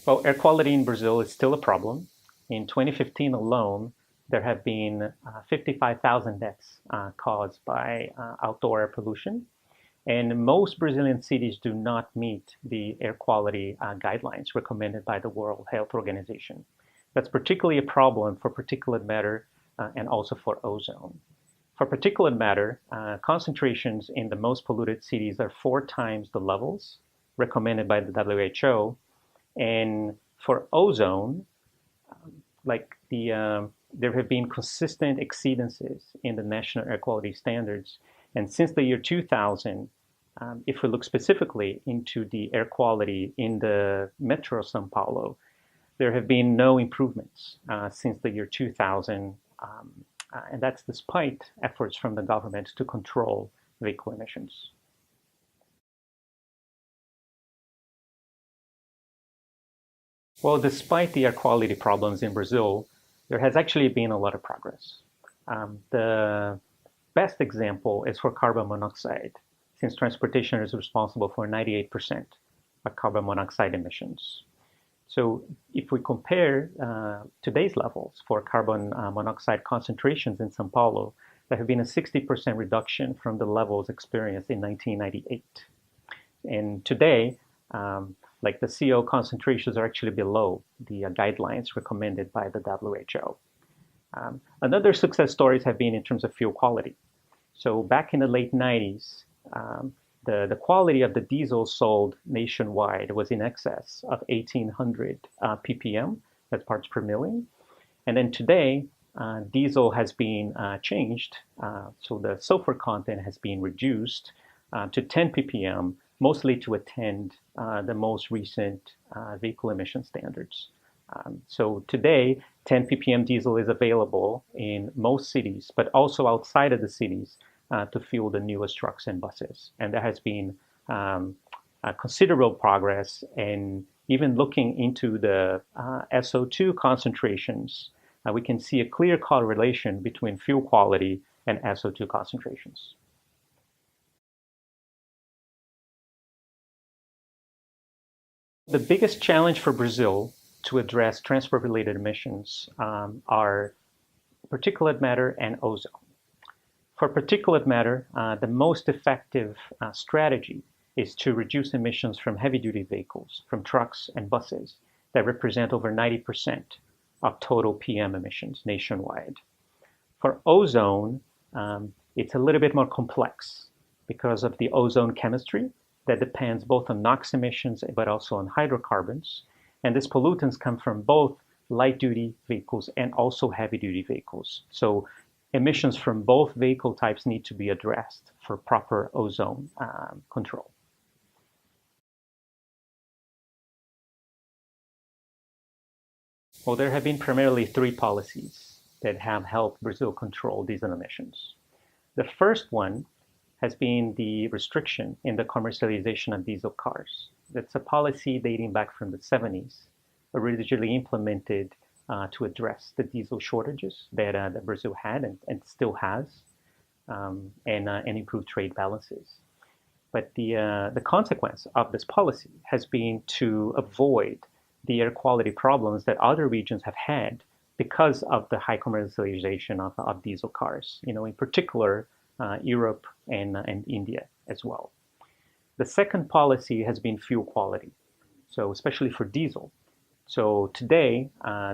Well, air quality in Brazil is still a problem. In 2015 alone, there have been 55,000 deaths caused by outdoor air pollution. And most Brazilian cities do not meet the air quality guidelines recommended by the World Health Organization. That's particularly a problem for particulate matter and also for ozone. For particulate matter, concentrations in the most polluted cities are 4 times the levels recommended by the WHO. And for ozone, there have been consistent exceedances in the national air quality standards. And since the year 2000, if we look specifically into the air quality in the metro of Sao Paulo, there have been no improvements since the year 2000, and that's despite efforts from the government to control vehicle emissions. Well, despite the air quality problems in Brazil, there has actually been a lot of progress. The best example is for carbon monoxide, since transportation is responsible for 98% of carbon monoxide emissions. So if we compare today's levels for carbon monoxide concentrations in Sao Paulo, there have been a 60% reduction from the levels experienced in 1998. And today, the CO concentrations are actually below the guidelines recommended by the WHO. Another success stories have been in terms of fuel quality. So back in the late 90s, the quality of the diesel sold nationwide was in excess of 1,800 ppm, that's parts per million. And then today, diesel has been changed, so the sulfur content has been reduced to 10 ppm, mostly to attend the most recent vehicle emission standards. So today, 10 ppm diesel is available in most cities, but also outside of the cities to fuel the newest trucks and buses. And there has been considerable progress. And even looking into the SO2 concentrations, we can see a clear correlation between fuel quality and SO2 concentrations. The biggest challenge for Brazil to address transport-related emissions are particulate matter and ozone. For particulate matter, the most effective strategy is to reduce emissions from heavy-duty vehicles, from trucks and buses that represent over 90% of total PM emissions nationwide. For ozone, it's a little bit more complex because of the ozone chemistry that depends both on NOx emissions but also on hydrocarbons. And these pollutants come from both light-duty vehicles and also heavy-duty vehicles. So emissions from both vehicle types need to be addressed for proper ozone control. Well, there have been primarily 3 policies that have helped Brazil control diesel emissions. The first one has been the restriction in the commercialization of diesel cars. That's a policy dating back from the 70s, originally implemented to address the diesel shortages that Brazil had and still has, and improve trade balances. But the consequence of this policy has been to avoid the air quality problems that other regions have had because of the high commercialization of diesel cars, in particular, Europe and India as well. The second policy has been fuel quality, so especially for diesel. So today,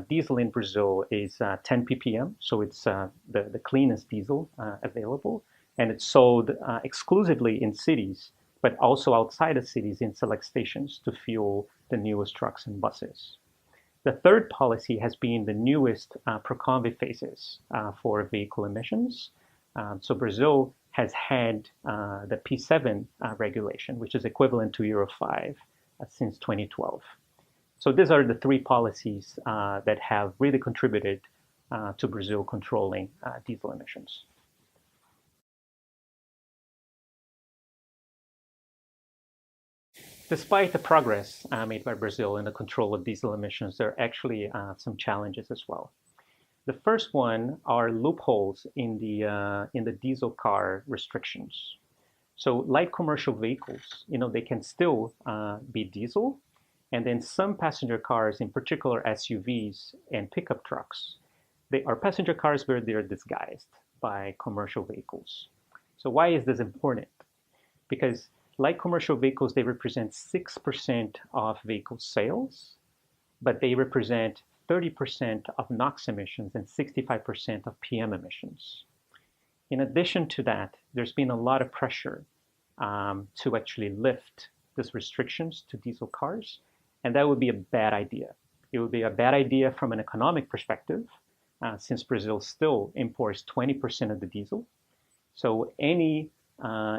diesel in Brazil is 10 ppm, so it's the cleanest diesel available, and it's sold exclusively in cities, but also outside of cities in select stations to fuel the newest trucks and buses. The third policy has been the newest Procon phases for vehicle emissions. So Brazil has had the P7 regulation, which is equivalent to Euro 5 since 2012. So these are the 3 policies that have really contributed to Brazil controlling diesel emissions. Despite the progress made by Brazil in the control of diesel emissions, there are actually some challenges as well. The first one are loopholes in the diesel car restrictions. So light commercial vehicles, they can still be diesel, And then some passenger cars, in particular SUVs and pickup trucks, they are passenger cars where they're disguised by commercial vehicles. So why is this important? Because like commercial vehicles, they represent 6% of vehicle sales, but they represent 30% of NOx emissions and 65% of PM emissions. In addition to that, there's been a lot of pressure to actually lift these restrictions to diesel cars, and that would be a bad idea. It would be a bad idea from an economic perspective, since Brazil still imports 20% of the diesel. So any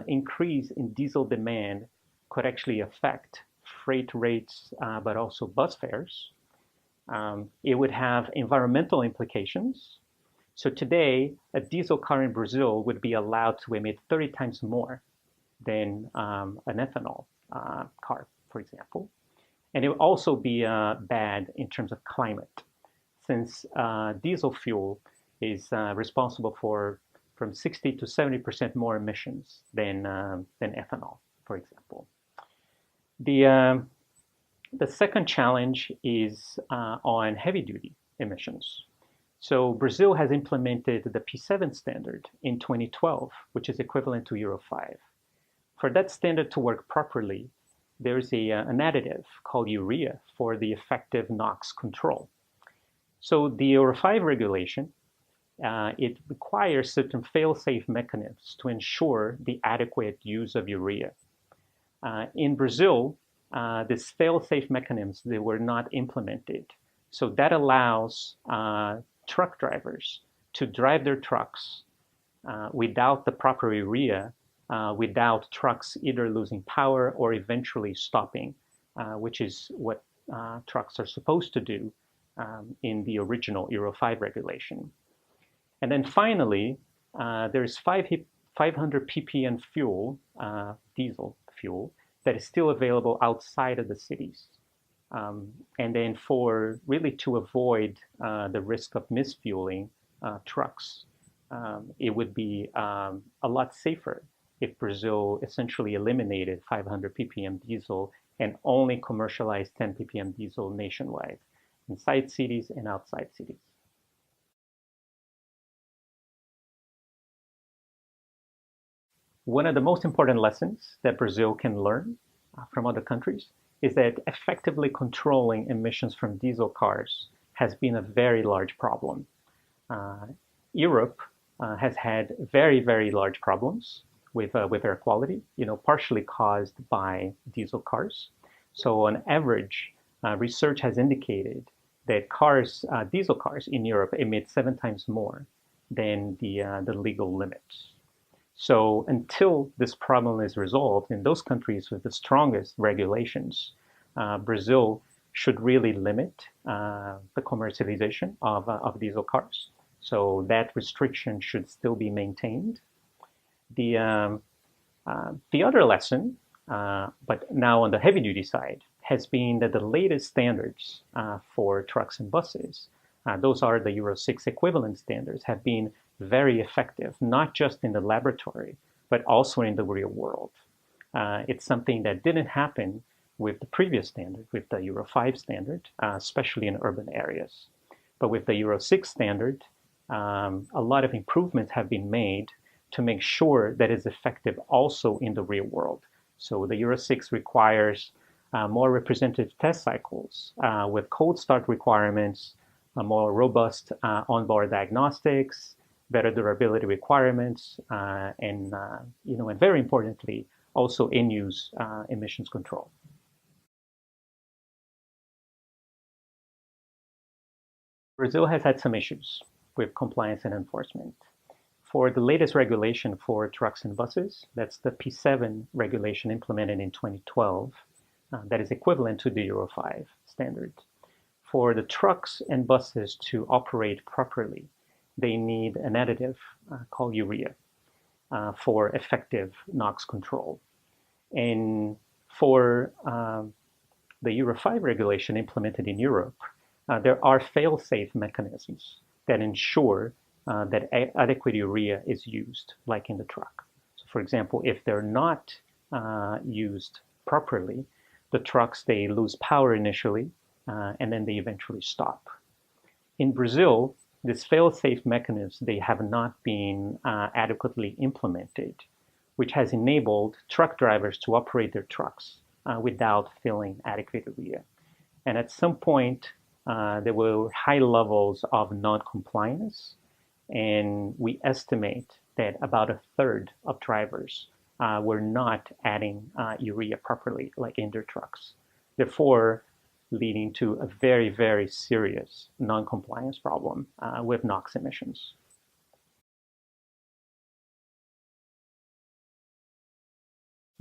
increase in diesel demand could actually affect freight rates, but also bus fares. It would have environmental implications. So today, a diesel car in Brazil would be allowed to emit 30 times more than an ethanol car, for example. And it would also be bad in terms of climate, since diesel fuel is responsible for from 60 to 70% more emissions than ethanol, for example. The second challenge is on heavy-duty emissions. So Brazil has implemented the P7 standard in 2012, which is equivalent to Euro 5. For that standard to work properly, there's an additive called urea for the effective NOx control. So the Euro 5 regulation, it requires certain fail-safe mechanisms to ensure the adequate use of urea. In Brazil, these fail-safe mechanisms, they were not implemented. So that allows truck drivers to drive their trucks without the proper urea, without trucks either losing power or eventually stopping, which is what trucks are supposed to do in the original Euro 5 regulation. And then finally, there's 500 ppm fuel, diesel fuel, that is still available outside of the cities. And then for really to avoid the risk of misfueling trucks, it would be a lot safer if Brazil essentially eliminated 500 ppm diesel and only commercialized 10 ppm diesel nationwide, inside cities and outside cities. One of the most important lessons that Brazil can learn from other countries is that effectively controlling emissions from diesel cars has been a very large problem. Europe has had very, very large problems with air quality, partially caused by diesel cars. So on average, research has indicated that diesel cars in Europe emit 7 times more than the legal limits. So until this problem is resolved in those countries with the strongest regulations, Brazil should really limit the commercialization of diesel cars. So that restriction should still be maintained. The other lesson, but now on the heavy-duty side, has been that the latest standards for trucks and buses, those are the Euro 6 equivalent standards, have been very effective, not just in the laboratory, but also in the real world. It's something that didn't happen with the previous standard, with the Euro 5 standard, especially in urban areas. But with the Euro 6 standard, a lot of improvements have been made to make sure that it's effective also in the real world. So the Euro 6 requires more representative test cycles with cold start requirements, more robust onboard diagnostics, better durability requirements, and very importantly, also in-use emissions control. Brazil has had some issues with compliance and enforcement. For the latest regulation for trucks and buses, that's the P7 regulation implemented in 2012, that is equivalent to the Euro 5 standard. For the trucks and buses to operate properly, they need an additive called urea for effective NOx control. And for the Euro 5 regulation implemented in Europe, there are fail-safe mechanisms that ensure that adequate urea is used, like in the truck. So for example, if they're not used properly, the trucks, they lose power initially, and then they eventually stop. In Brazil, these fail-safe mechanisms, they have not been adequately implemented, which has enabled truck drivers to operate their trucks without feeling adequately. And at some point, there were high levels of non-compliance, and we estimate that about a third of drivers were not adding urea properly, like in their trucks. Therefore, leading to a very, very serious non-compliance problem with NOx emissions.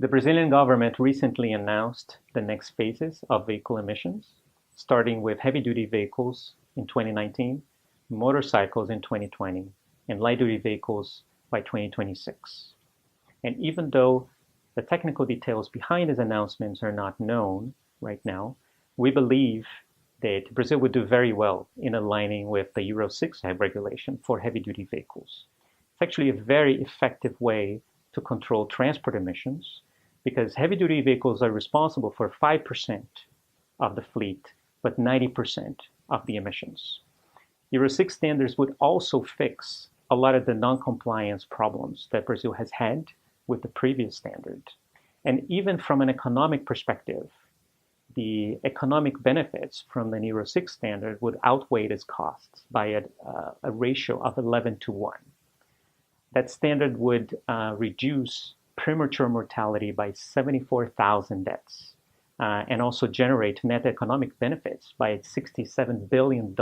The Brazilian government recently announced the next phases of vehicle emissions, starting with heavy-duty vehicles in 2019, motorcycles in 2020, and light-duty vehicles by 2026. And even though the technical details behind these announcements are not known right now, we believe that Brazil would do very well in aligning with the Euro 6 regulation for heavy-duty vehicles. It's actually a very effective way to control transport emissions because heavy-duty vehicles are responsible for 5% of the fleet, but 90% of the emissions. Euro 6 standards would also fix a lot of the non-compliance problems that Brazil has had with the previous standard. And even from an economic perspective, the economic benefits from the Euro 6 standard would outweigh its costs by a ratio of 11 to 1. That standard would reduce premature mortality by 74,000 deaths and also generate net economic benefits by $67 billion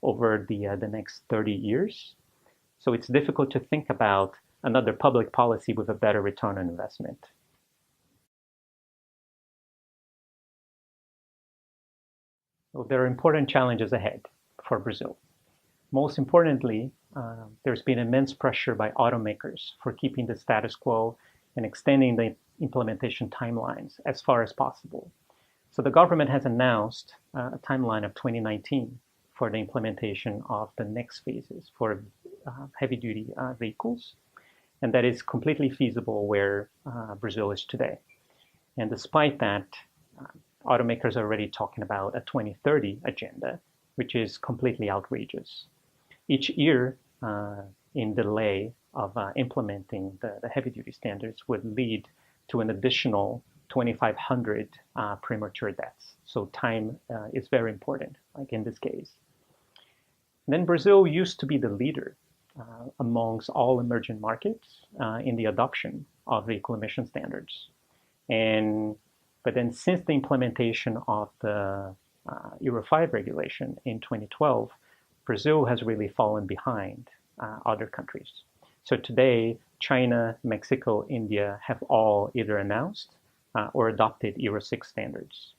over the next 30 years. So it's difficult to think about another public policy with a better return on investment. So there are important challenges ahead for Brazil. Most importantly, there's been immense pressure by automakers for keeping the status quo and extending the implementation timelines as far as possible. So the government has announced a timeline of 2019 for the implementation of the next phases for heavy-duty vehicles, and that is completely feasible where Brazil is today. And despite that, automakers are already talking about a 2030 agenda, which is completely outrageous. Each year in delay of implementing the heavy-duty standards would lead to an additional 2,500 premature deaths. So time is very important, like in this case. And then Brazil used to be the leader amongst all emerging markets in the adoption of vehicle emission standards. But then since the implementation of the Euro 5 regulation in 2012, Brazil has really fallen behind other countries. So today, China, Mexico, India have all either announced or adopted Euro 6 standards.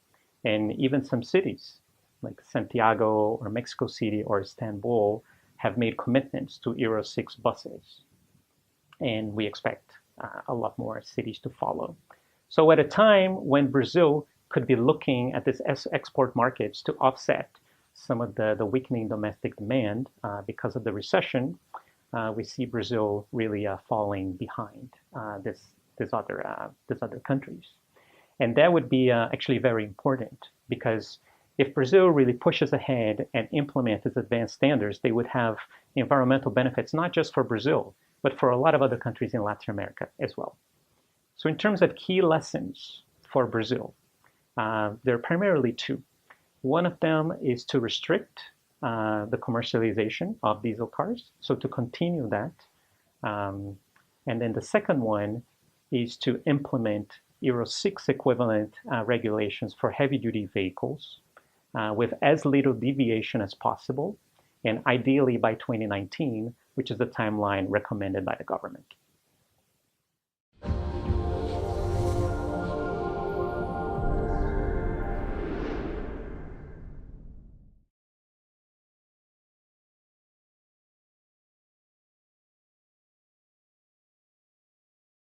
And even some cities like Santiago or Mexico City or Istanbul have made commitments to Euro 6 buses. And we expect a lot more cities to follow. So at a time when Brazil could be looking at these export markets to offset some of the weakening domestic demand because of the recession, we see Brazil really falling behind these other countries. And that would be actually very important because if Brazil really pushes ahead and implements its advanced standards, they would have environmental benefits, not just for Brazil, but for a lot of other countries in Latin America as well. So in terms of key lessons for Brazil, there are primarily two. One of them is to restrict the commercialization of diesel cars, so to continue that. And then the second one is to implement Euro 6 equivalent regulations for heavy-duty vehicles with as little deviation as possible, and ideally by 2019, which is the timeline recommended by the government.